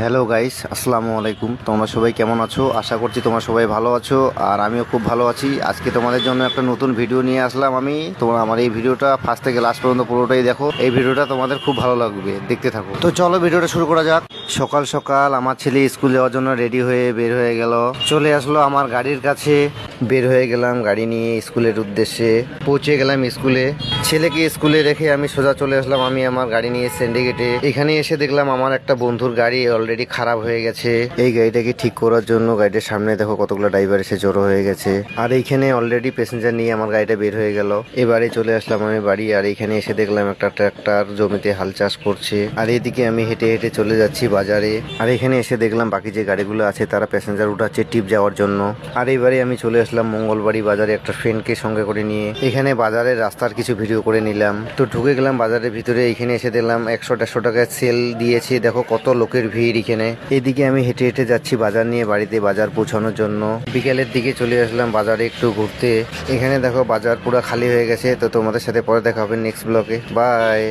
Hello guys, আসসালামু আলাইকুম। তোমরা সবাই কেমন আছো? আশা করছি তোমরা সবাই ভালো আছো, আর আমিও খুব ভালো আছি। আজকে তোমাদের জন্য একটা নতুন ভিডিও নিয়ে আসলাম আমি। তোমরা আমার এই ভিডিওটা ফার্স্ট থেকে লাস্ট পর্যন্ত পুরোটাই দেখো। এই ভিডিওটা তোমাদের খুব ভালো লাগবে, দেখতে থাকো। তো চলো ভিডিওটা শুরু করা যাক। সকাল সকাল আমার ছেলে স্কুল যাওয়ার জন্য রেডি হয়ে বের হয়ে গেল। চলে আসলো আমার গাড়ির কাছে। বের হয়ে গেলাম গাড়ি নিয়ে স্কুলের উদ্দেশ্যে। পৌঁছে গেলাম স্কুলে। ছেলেকে স্কুলে রেখে আমি সোজা চলে আসলাম আমি আমার গাড়ি নিয়ে সিন্ডিকেটে। এখানে এসে দেখলাম আমার একটা বন্ধুর গাড়ি অলরেডি খারাপ হয়ে গেছে। এই গাড়িটাকে ঠিক করার জন্য গাড়িটার সামনে দেখো কতগুলো ড্রাইভার এসে জড়ো হয়ে গেছে। আর এইখানে অলরেডি প্যাসেঞ্জার নিয়ে আমার গাড়িটা বের হয়ে গেল। এবারে চলে আসলাম আমি বাড়ি। আর এইখানে এসে দেখলাম একটা ট্রাক্টর জমিতে হাল চাষ করছে। আর এইদিকে আমি হেঁটে হেঁটে চলে যাচ্ছি বাজারে। আর এখানে এসে দেখলাম বাকি যে গাড়িগুলো আছে তারা প্যাসেঞ্জার উঠাচ্ছে টিপ যাওয়ার জন্য। আর এইবারে আমি চলে আসলাম মঙ্গলবাড়ি বাজারে একটা ফ্রেন্ডকে সঙ্গে করে নিয়ে। এখানে বাজারের রাস্তার কিছু ভিডিও করে নিলাম। তো ঢুকে গেলাম বাজারের ভিতরে। এখানে এসে দেখলাম 100-150 টাকায় সেল দিয়েছে। দেখো কত লোকের ভিড় এখানে। এদিকে আমি হেঁটে হেঁটে যাচ্ছি বাজার নিয়ে বাড়িতে বাজার পৌঁছানোর জন্য। বিকেলের দিকে চলে আসলাম বাজারে একটু ঘুরতে। এখানে দেখো বাজার পুরো খালি হয়ে গেছে। তো তোমাদের সাথে পরে দেখা হবে নেক্সট ব্লগে। বাই।